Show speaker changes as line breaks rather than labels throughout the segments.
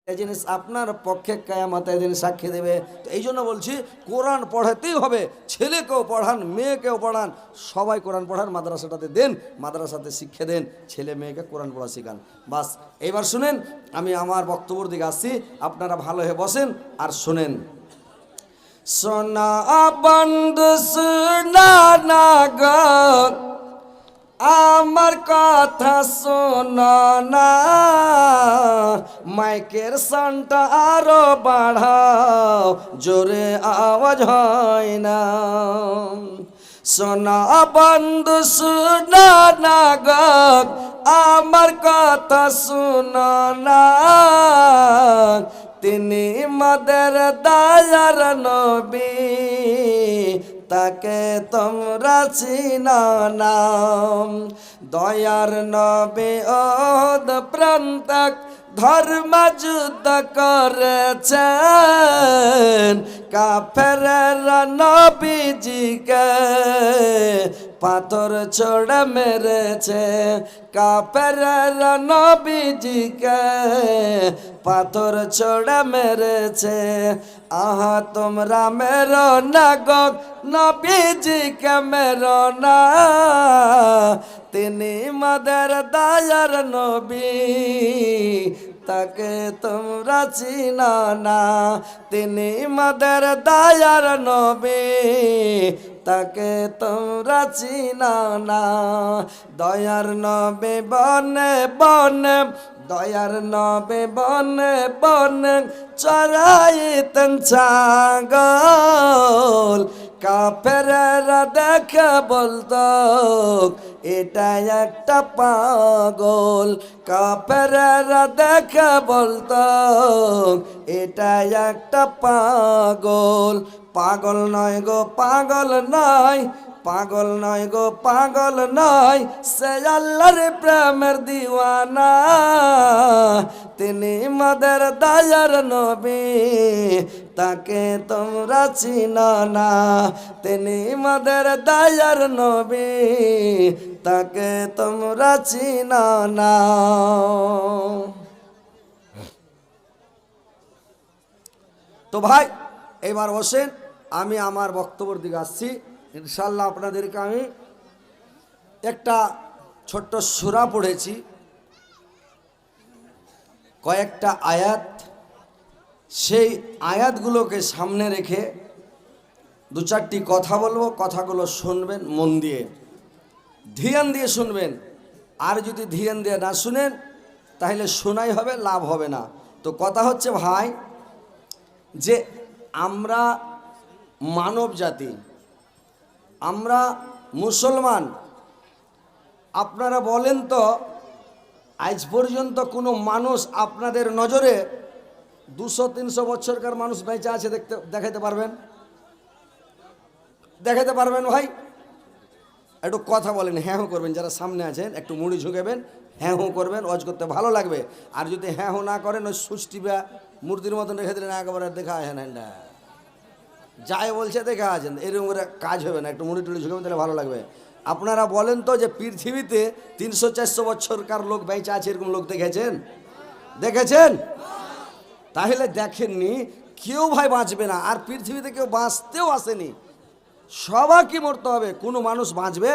এই জিনিস আপনার পক্ষে কিয়ামতে এই জিনিস সাক্ষী দেবে। তো এই জন্য বলছি কোরআন পড়াতেই হবে, ছেলেকেও পড়ান মেয়েকেও পড়ান, সবাই কোরআন পড়ান, মাদ্রাসাটাতে দেন, মাদ্রাসাতে শিক্ষা দেন, ছেলে মেয়েকে কোরআন পড়া শেখান। বাস এইবার শুনেন, আমি আমার বক্তব্যের দিকে আসছি, আপনারা ভালো হয়ে বসেন আর শুনেন। সোনা বন্ধু সোনা না গো, আমার কথা শোনো না, মাইকের সাউন্ডটা আরো বাড়াও, জোরে আওয়াজ হয় না। সোনা বন্ধু শোনো না গো, আমার কথা শোনো না, তিনি মাদের দয়ার নবী, তাকে তোমরা চিনো না। দয়ার নবী ওহদ প্রান্তক ধর্ম যুদ্ধ করেছেন, কাফেররা নবীজিকে পাথর ছোড়ে মেরেছে, কাফেররা নবীজিকে পাথর ছোড়ে মেরেছে। আহা তোমরা মেরো না গো, নবীজিকে মেরো না, তিনি মাদের দয়ার নবী, তাকে তোমরা চিনো না। তিনি মাদের দয়ার নবী, তাকে তোমরা চিনো না। দয়ার নবী বনে বনে, দয়ার নবী বনে বনে চরাইতেন ছাগল, কাফেররা দেখে বলতো এটা একটা পাগল, কাফেররা দেখে বলতো এটা একটা পাগল। পাগল নয় গো পাগল নয়, পাগল নয় গো পাগল নয়, সে আল্লাহর প্রেমের দিওয়ানা, তিনি মাদের দয়ার নবী, তাকে তোমরা চিনো না। তিনি মাদের দয়ার নবী, তাকে তোমরা চিনো না। তো ভাই এবার বসেন, আমি আমার বক্তব্যের দিকে আসছি। ইনশাল্লাহ আপনাদেরকে আমি একটা ছোট্ট সূরা পড়েছি, কয়েকটা আয়াত, সেই আয়াতগুলোকে সামনে রেখে দু চারটি কথা বলবো, কথাগুলো শুনবেন মন দিয়ে, ধ্যান দিয়ে শুনবেন। আর যদি ধ্যান দিয়ে না শুনেন তাহলে শোনাই হবে, লাভ হবে না। তো কথা হচ্ছে ভাই যে আমরা মানব জাতি, আমরা মুসলমান, আপনারা বলেন তো আজ পর্যন্ত কোনো মানুষ আপনাদের নজরে 200-300 বছরকার মানুষ বেঁচে আছে দেখাতে পারবেন? দেখাতে পারবেন ভাই? একটু কথা বলেন, হ্যাঁ হো করবেন। যারা সামনে আছেন একটু মুড়ি ঝুঁকাবেন, হ্যাঁ হো করবেন, ওয়াজ করতে ভালো লাগবে। আর যদি হ্যাঁ হো না করেন, ওই সুষ্টি বা মূর্তির মতন রেখে দিলেন, একেবারে দেখা হয় না, যাই বলছে দেখা আছেন, এরকম করে কাজ হবে না। একটু মুড়ি টুড়ি ঝুঁকাবেন, তাহলে ভালো লাগবে। আপনারা বলেন তো যে পৃথিবীতে 300-400 বছরকার লোক বেঁচে আছে, এরকম লোক দেখেছেন? দেখেছেন? তাহলে দেখেননি, কেউ ভাই বাঁচবে না, আর পৃথিবীতে কেউ বাঁচতেও আসেনি, সবাইকে মরতে হবে। কোনো মানুষ বাঁচবে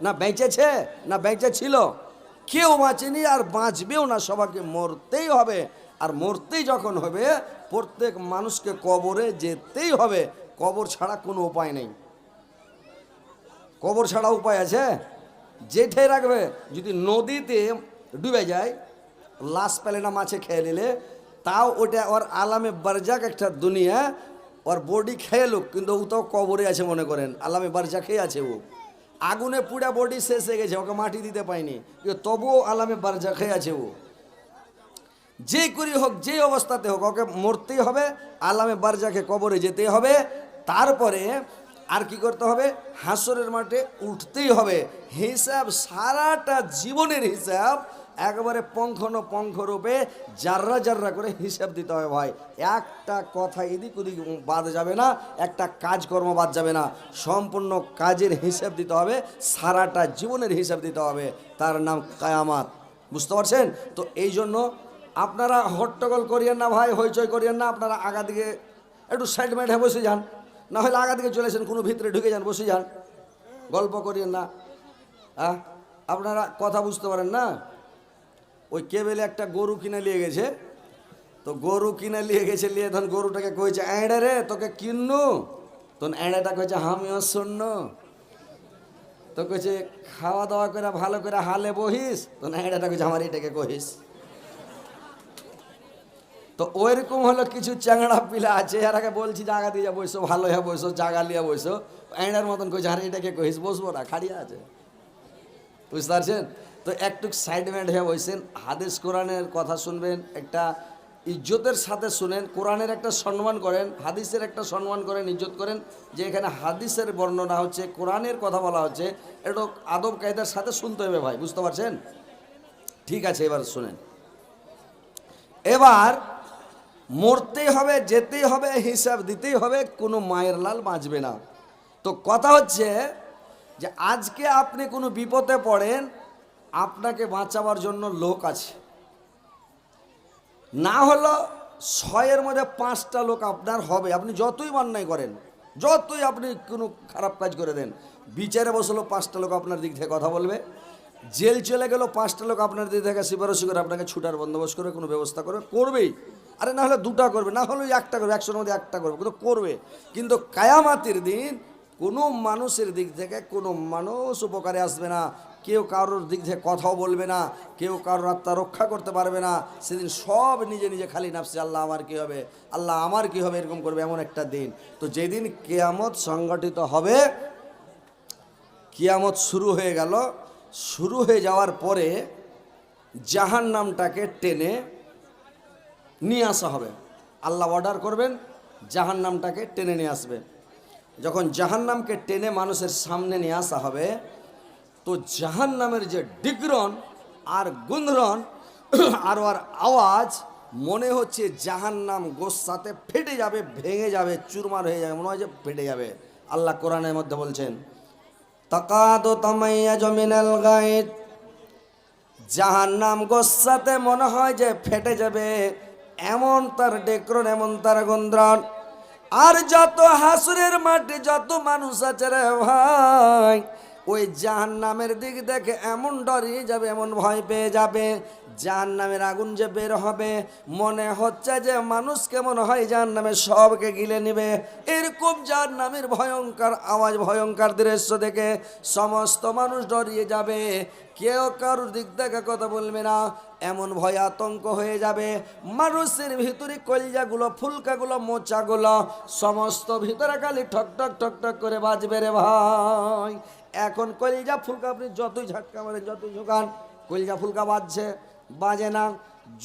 না বেঁচেছে না বেঁচে ছিল? কেউ বাঁচেনি আর বাঁচবেও না, সবাইকে মরতেই হবে। আর মরতেই যখন হবে, প্রত্যেক মানুষকে কবরে যেতেই হবে, কবর ছাড়া কোনো উপায় নেই। কবর ছাড়া উপায় আছে? জেঠে রাখবে। যদি নদীতে ডুবে যায়, লাশ পেলে না মাছে খেয়ে নিলে, তাও ওটা ওর আলামে বারজাক একটা দুনিয়া, ওর বডি খেয়ে লোক, কিন্তু ও তো কবরে আছে মনে করেন, আলামে বারজাকে আছে। ও আগুনে পুড়া বডি শেষ হয়ে গেছে, ওকে মাটি দিতে পায়নি, কিন্তু তবুও আলামে বারজাকে আছে। ও যে করি হোক, যে অবস্থাতে হোক, ওকে মরতেই হবে, আলামে বারজাকে কবরে যেতে হবে। তারপরে আর কি করতে হবে? হাসরের মাঠে উঠতেই হবে। হিসাব, সারাটা জীবনের হিসাব একবারে পঙ্খ রূপে জাররা জাররা করে হিসাব দিতে হবে ভাই। একটা কথা এদিক ওদিক বাদ যাবে না, একটা কাজকর্ম বাদ যাবে না, সম্পূর্ণ কাজের হিসাব দিতে হবে, সারাটা জীবনের হিসাব দিতে হবে। তার নাম কিয়ামত। বুঝতে পারছেন? তো এই জন্য আপনারা হট্টগোল করিয়েন না ভাই, হইচই করিয়েন না। আপনারা আগা দিকে একটু সাইড মাইড হয়ে বসে যান, না হলে আগা দিকে চলেছেন, কোনো ভিতরে ঢুকে যান, বসে যান, গল্প করিয়েন না। আপনারা কথা বুঝতে পারেন না। ওই কেবেলে একটা গরু কিনে নিয়ে গেছে, তো গরু কিনে নিয়ে গেছে, নিয়ে তখন গরুটাকে কয়েছে, এঁড়ে রে তোকে কিননু, তখন এঁড়েটা কয়েছে আমিও শূন্য। তো কইছে খাওয়া দাওয়া করে ভালো করে হালে বহিস, তখন এঁড়েটা কইছে আমার এটাকে কহিস। তো ওইরকম হলো কিছু চ্যাংড়া পিলা আছে, এরাকে বলছি জায়গা দিয়ে বসো, ভালো হয়ে বসো, জায়গা লিয়ে বসো, এঁড়ার মতন কইছে আরে এটাকে কহিস, বসবো না, খাড়িয়া আছে, বুঝতে পারছেন? তো একটু সাইডমেন্ট হয়ে বসেন, হাদিস কোরআনের কথা শুনবেন, একটা ইজ্জতের সাথে শুনেন, কোরআনের একটা সম্মান করেন, হাদিসের একটা সম্মান করেন, ইজ্জত করেন, যে এখানে হাদিসের বর্ণনা হচ্ছে, কোরআনের কথা বলা হচ্ছে, একটু আদব কায়দার সাথে শুনতে হবে ভাই, বুঝতে পারছেন? ঠিক আছে, এবার শুনেন। এবার মরতেই হবে, যেতেই হবে, হিসাব দিতেই হবে, কোনো মায়ের লাল বাঁচবে না। তো কথা হচ্ছে যে আজকে আপনি কোনো বিপদে পড়েন, আপনাকে বাঁচাবার জন্য লোক আছে, না হলো 6-এর মধ্যে 5টা লোক আপনার হবে। আপনি যতই অন্যায় করেন, যতই আপনি কোনো খারাপ কাজ করে দেন, বিচারে বসলো 5টা লোক আপনার দিক থেকে কথা বলবে, জেল চলে গেল 5টা লোক আপনার দিক থেকে সিফারসি করে আপনাকে ছুটার বন্দোবস্ত করে কোনো ব্যবস্থা করে করবেই। আরে না হলে 2টা করবে, না হলে 1টা করবে, 100-এর মধ্যে 1টা করবে, কিন্তু করবে। কিন্তু কায়ামাতের দিন কোনো মানুষের দিক থেকে কোনো মানুষ উপকারে আসবে না, কেউ কারোর দিক থেকে কথাও বলবে না, কেউ কারোর আত্মা রক্ষা করতে পারবে না। সেদিন সব নিজে নিজে খালি নাফসে আল্লাহ আমার কী হবে, আল্লাহ আমার কী হবে, এরকম করবে, এমন একটা দিন। তো যেদিন কিয়ামত সংগঠিত হবে, কিয়ামত শুরু হয়ে গেল, শুরু হয়ে যাওয়ার পরে জাহান্নামটাকে টেনে নিয়ে আসা হবে। আল্লাহ অর্ডার করবেন, জাহান্নামটাকে টেনে নিয়ে আসবে। যখন জাহান্নামকে টেনে মানুষের সামনে নিয়ে আসা হবে, তো জাহান্নামের যে ডিগ্রন আর গুন্দ্রন আর ওর আওয়াজ, মনে হচ্ছে জাহান্নাম গোসাতে ফেটে যাবে, ভেঙে যাবে, চুরমার হয়ে যাবে, মনে হয় যে ফেটে যাবে। আল্লাহ কোরআনের মধ্যে বলছেন, তাকাদু তামাইয়াজু মিনাল গায়দ, জাহান্নাম গোসাতে মনে হয় যে ফেটে যাবে, এমন তার ডেক্রন, এমন তার গন্দ্রন। আর যত হাসুরের মাঠে যত মানুষ আছে রে ভাই, ওই জাহান্নামের দিক দেখে এমন ডরিয়ে যাবে, এমন ভয় পেয়ে যাবে, জাহান্নামের আগুন যে বের হবে, মনে হচ্ছে যে মানুষ কেমন হয় জাহান্নামে সবকে গিলে নেবে। এরকম জাহান্নামের ভয়ঙ্কর আওয়াজ, ভয়ঙ্কর দৃশ্য দেখে সমস্ত মানুষ ডরিয়ে যাবে, কেউ কারোর দিক দেখে কথা বলবে না, এমন ভয় আতঙ্ক হয়ে যাবে। মানুষের ভিতরে কলিজাগুলো, ফুলকাগুলো, মোচাগুলো সমস্ত ভিতরে খালি ঠক ঠক ঠক ঠক করে বাজবে রে ভাই। এখন কলিজা ফুলকা আপনি যতই ঝাটকা মারেন, যতই ঝোঁকান, কলিজা ফুলকা বাজছে, বাজে না।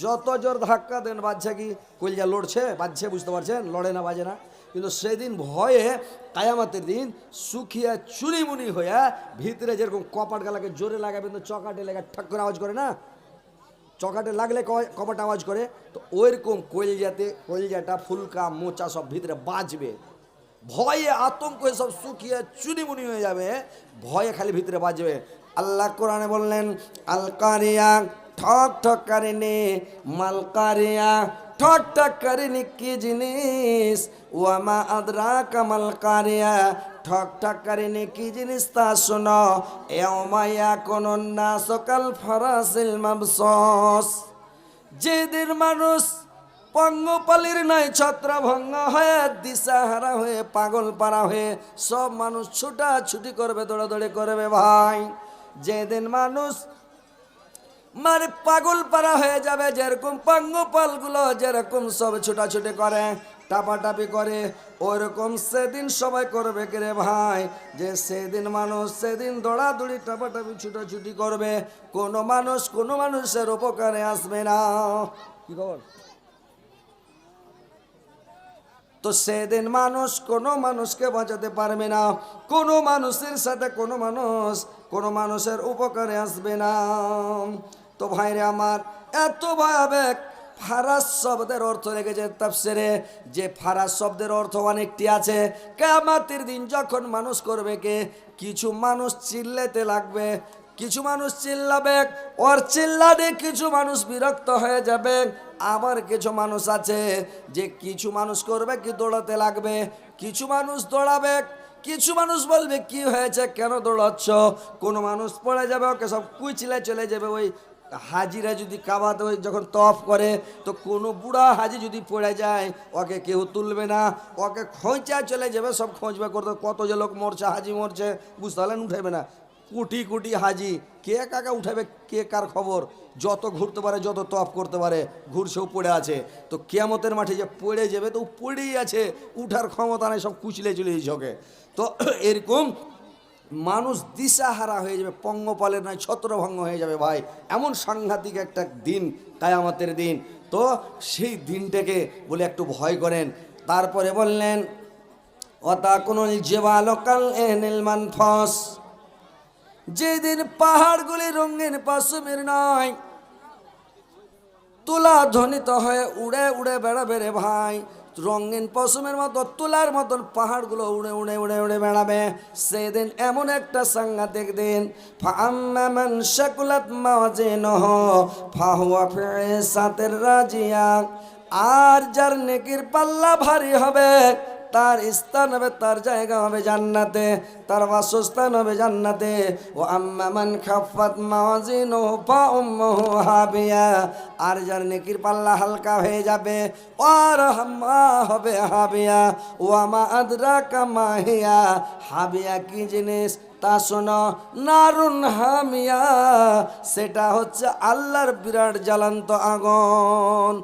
যত জোর ধাক্কা দেন, বাজছে কি? কলিজা লড়ছে, বাজছে, বুঝতে পারছেন? লড়ে না, বাজে না। কিন্তু সেদিন ভয়ে কায়ামাতের দিন শুকিয়ে চুনিমুনি হয়ে ভিতরে যেরকম কপাট গালাকে জোরে লাগাবেন, তো চকাটে লেগে ঠাক করে আওয়াজ করে না, চকাটে লাগলে কপাট আওয়াজ করে, তো ওইরকম কলিজাটা ফুলকা মোচা সব ভিতরে বাজবে, ভয়ে আতঙ্ক সব শুকিয়ে চুনিমুনি হয়ে যাবে, ভয়ে খালি ভিতরে বাজবে। আল্লাহ কোরআনে বললেন, আল কারিয়া, ঠক ঠক কারিনি, মাল কারিয়া, ঠক ঠক কারিনি কি জিনিস, ওয়ামা আদরাকা মাল কারিয়া, ঠক ঠক কারিনি কি জিনিস তা শোনো, ইয়াউমা ইয়াকুনুন নাসু কাল ফারাসিল মাবসুস, যেদিন মানুষ পঙ্গপালির নাই ছত্রভঙ্গ হয়ে, দিশাহারা হয়ে, পাগল পারা হয়ে সব মানুষ ছুটাছুটি করবে, দৌড়াদৌড়ি করবে ভাই। যেদিন মানুষ মানে পাগল পারা হয়ে যাবে, যেরকম পঙ্গপালগুলো যেরকম সব ছুটাছুটি করে, টাপাটাপি করে, ওইরকম সেদিন সবাই করবে কে রে ভাই? যে সেদিন মানুষ সেদিন দৌড়াদৌড়ি, টাপাটাপি, ছুটাছুটি করবে, কোনো মানুষ কোনো মানুষের উপকারে আসবে না। কি খবর? তো সেদিন মানুষ কোনো মানুষকে বাঁচাতে পারবে না, কোনো মানুষের সাথে কোনো মানুষের উপকারে আসবে না। তো ভাইরে আমার, এত ভয়াবহ ফারাস শব্দের অর্থ রেখেছে তাফসিরে, যে ফারাস শব্দের অর্থ অনেকটি আছে। কিয়ামতের দিন যখন মানুষ করবে কে, কিছু মানুষ চিল্লাতে লাগবে, কিছু মানুষ চিল্লাবে, ওর চিল্লালে কিছু মানুষ বিরক্ত হয়ে যাবে। আবার কিছু মানুষ আছে যে কিছু মানুষ করবে কি দৌড়াতে লাগবে, কিছু মানুষ দৌড়াবে, কিছু মানুষ বলবে কি হয়েছে কেন দৌড়াচ্ছ, কোনো মানুষ পড়ে যাবে ওকে সব কুচলে চলে যাবে। ওই হাজিরা যদি কাবাতে ওই যখন তফ করে তো কোনো বুড়া হাজি যদি পড়ে যায় ওকে কেউ তুলবে না, ওকে খোঁচা চলে যাবে, সব খোঁজবে করতে কত যে লোক মরছে, হাজি মরছে, বুঝতে পারলেন, উঠাবে না। কোটি কোটি হাজি, কে কাকা উঠাবে, কে কার খবর, যত ঘুরতে পারে যত তফ করতে পারে ঘুরছেও পড়ে আছে। তো কিয়ামতের মাঠে যে পড়ে যাবে তো পড়েই আছে, উঠার ক্ষমতা নেই, সব কুচলে চলে যাচ্ছে ওকে। তো এরকম মানুষ দিশাহারা হয়ে যাবে, পঙ্গপালের নয় ছত্রভঙ্গ হয়ে যাবে ভাই। এমন সাংঘাতিক একটা দিন কিয়ামতের দিন। তো সেই দিনটাকে বলে একটু ভয় করেন। তারপরে বললেন ওয়াতাকুনুল জিবালু কাল ইহনিল মানফাস, যেদিন পাহাড়গুলি রঙিন পশমের নয়, তুলা ধ্বনিত হয়ে উড়ে উড়ে বেড়াবে রে ভাই। রঙিন পশমের মতো তুলার মতন পাহাড়গুলো উড়ে উড়ে উড়ে উড়ে বেড়াবে। সেদিন এমন একটা সাংঘাতিক দিন, ফাআম্মা মান শাকুলাত মাওয়াজিনুহু ফাহুয়া ফি ঈশাতির রাজিয়া, আর যার নেকির পাল্লা ভারী হবে তার স্থান হবে, তার জায়গা হবে জান্নাতে, তার বাসস্থান হবে জান্নাতে। ও আম্মা মান খাফফাত মাওয়াজিনুহু ফাউম্মুহু হাবিয়া, আর যার নেকির পাল্লা হালকা হয়ে যাবে আর হাম্মা হবে হাবিয়া। ও আমা আদরাকা মা হিয়া, হাবিয়া কি জিনিস তা শোনো, নারুন হামিয়া, সেটা হচ্ছে আল্লাহর বিরাট জ্বালান্ত আগুন।